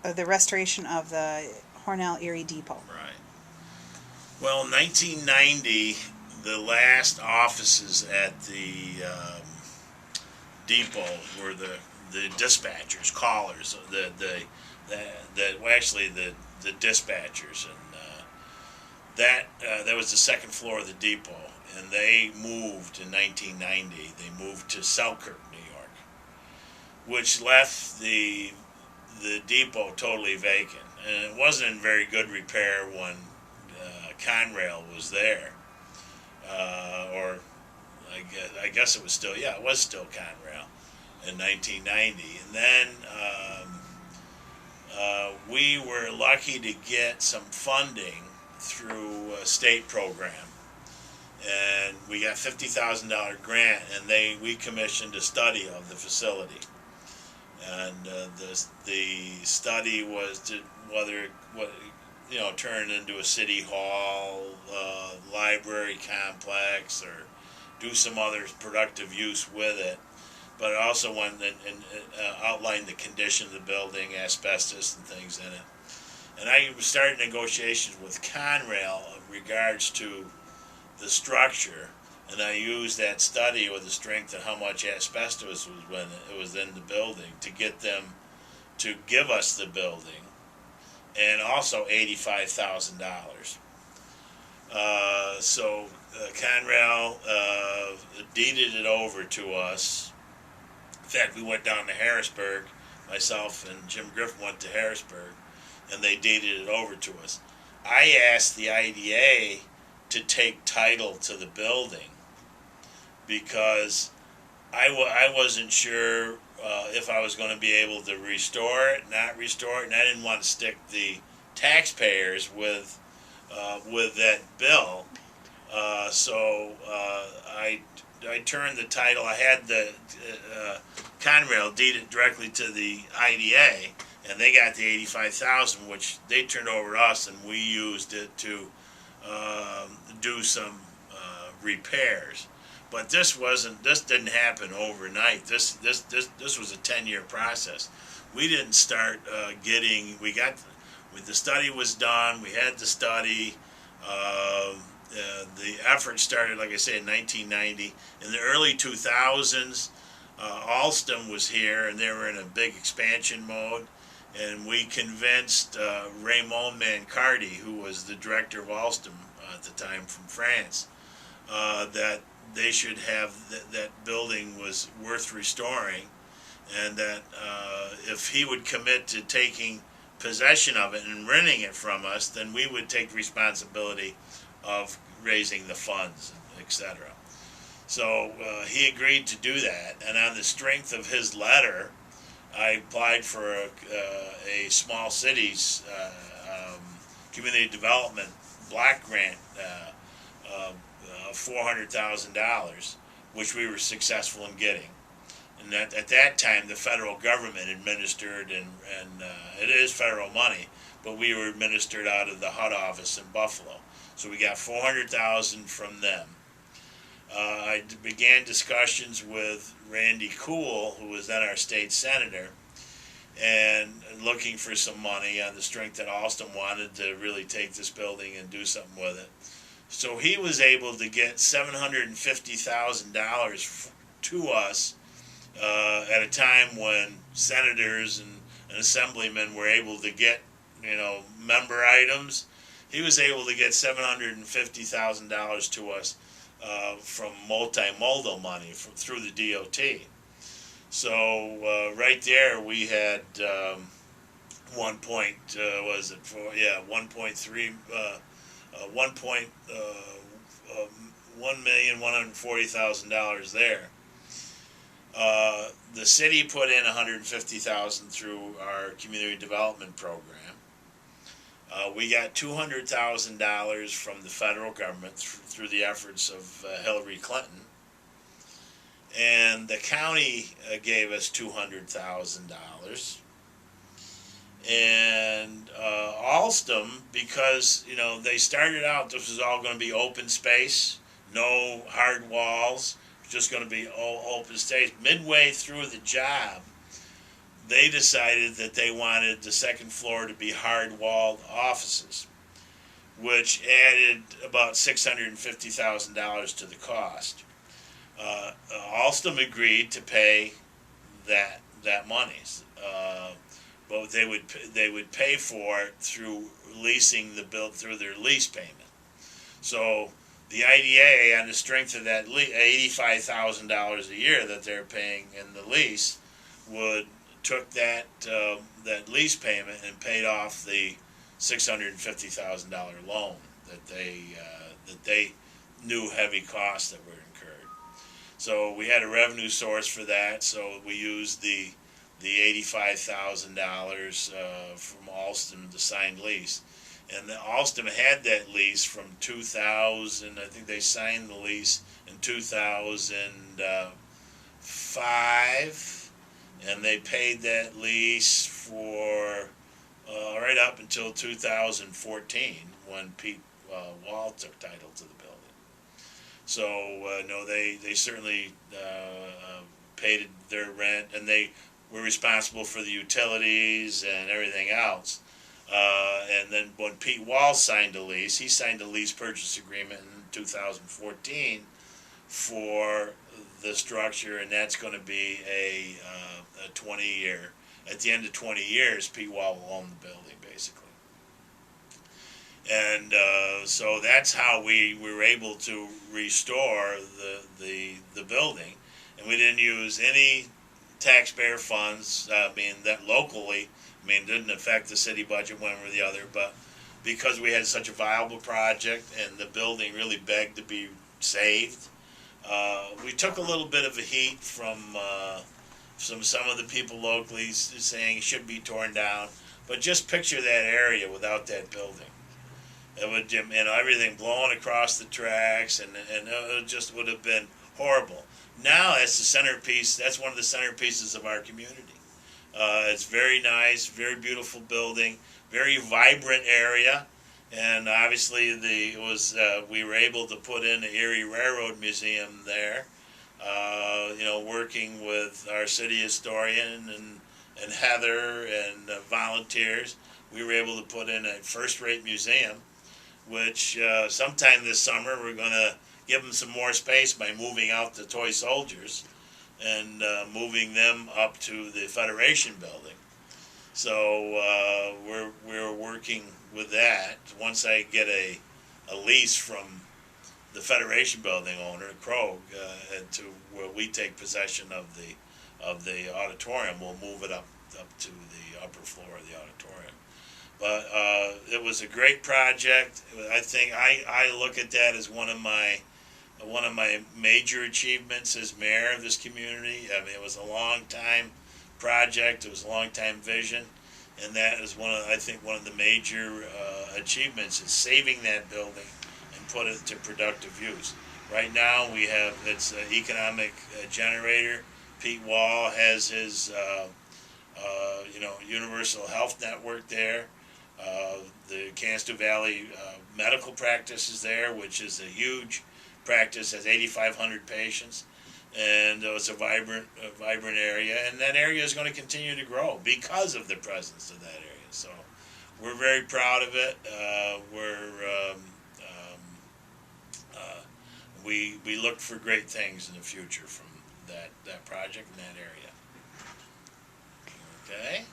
the restoration of the Hornell Erie Depot. Right. Well, 1990, the last offices at the depot were the dispatchers, callers, well, actually the dispatchers, and that was the second floor of the depot, and they moved in 1990. They moved to Selkirk, New York, which left the depot totally vacant, and it wasn't in very good repair when Conrail was there, or I guess it was still, yeah, it was still Conrail in 1990. And then we were lucky to get some funding through a state program, and we got $50,000 grant, and we commissioned a study of the facility, and the study was to whether what turn into a city hall, library complex, or do some other productive use with it. But it also went and outlined the condition of the building, asbestos and things in it. And I started negotiations with Conrail in regards to the structure, and I used that study with the strength of how much asbestos was when it was in the building to get them to give us the building, and also $85,000. So Conrail deeded it over to us. In fact, we went down to Harrisburg. Myself and Jim Griffin went to Harrisburg, and they deeded it over to us. I asked the IDA to take title to the building because I wasn't sure if I was going to be able to restore it, not restore it, and I didn't want to stick the taxpayers with that bill. So I turned the title. I had the Conrail deed it directly to the IDA, and they got the 85,000, which they turned over to us, and we used it to do some repairs. But this didn't happen overnight. This was a 10-year process. We didn't start when the study was done. We had the study. The effort started, like I say, in 1990. In the early 2000s, Alstom was here, and they were in a big expansion mode. And we convinced Raymond Mancardi, who was the director of Alstom at the time from France, that they should have that building was worth restoring, and that if he would commit to taking possession of it and renting it from us, then we would take responsibility of raising the funds, etc. So he agreed to do that, and on the strength of his letter, I applied for a small cities community development block grant, $400,000, which we were successful in getting. And at that time, the federal government administered, and it is federal money, but we were administered out of the HUD office in Buffalo. So we got $400,000 from them. I began discussions with Randy Cool, who was then our state senator, and looking for some money on the strength that Alstom wanted to really take this building and do something with it. So he was able to get $750,000 to us at a time when senators and assemblymen were able to get, member items. He was able to get $750,000 to us from multimodal money through the DOT. So right there we had 1,140,000 there. The city put in $150,000 through our community development program. We got $200,000 from the federal government through the efforts of Hillary Clinton, and the county gave us $200,000. And Alstom, because they started out, this was all going to be open space, no hard walls, just going to be all open space. Midway through the job, they decided that they wanted the second floor to be hard-walled offices, which added about $650,000 to the cost. Alstom agreed to pay that money, but they would pay for it through leasing the build through their lease payment. So the IDA, on the strength of that $85,000 a year that they're paying in the lease, took that lease payment and paid off the $650,000 loan that they knew heavy costs that were incurred. So we had a revenue source for that. So we used the $85,000 from Alstom, the signed lease. And Alstom had that lease from 2000. I think they signed the lease in 2005, and they paid that lease for right up until 2014, when Pete Wall took title to the building. So no, they certainly paid their rent, and they were responsible for the utilities and everything else. And then when Pete Wall signed a lease, he signed a lease purchase agreement in 2014 for the structure, and that's going to be a 20-year. At the end of 20 years, Pete Wall will own the building, basically. And so that's how we were able to restore the building, and we didn't use any taxpayer funds. That locally, it didn't affect the city budget one way or the other, but because we had such a viable project and the building really begged to be saved, we took a little bit of a heat from some of the people locally saying it should be torn down. But just picture that area without that building. It would, everything blowing across the tracks, and it just would have been horrible. Now that's the centerpiece. That's one of the centerpieces of our community. It's very nice, very beautiful building, very vibrant area, and obviously we were able to put in the Erie Railroad Museum there. Working with our city historian and Heather and volunteers, we were able to put in a first-rate museum, which sometime this summer we're going to give them some more space by moving out the toy soldiers and moving them up to the Federation building. So we're working with that. Once I get a lease from the Federation building owner, Krog, to where we take possession of the auditorium, we'll move it up to the upper floor of the auditorium. But it was a great project. I think I look at that as one of my major achievements as mayor of this community. It was a long time project. It was a long time vision, and that is one of the major achievements is saving that building and put it to productive use. Right now we have its economic generator. Pete Wall has his universal health network there. The Canastoo Valley medical practice is there, which is a huge practice, has 8,500 patients, and it's a vibrant area, and that area is going to continue to grow because of the presence of that area. So we're very proud of it. We look for great things in the future from that project in that area. Okay.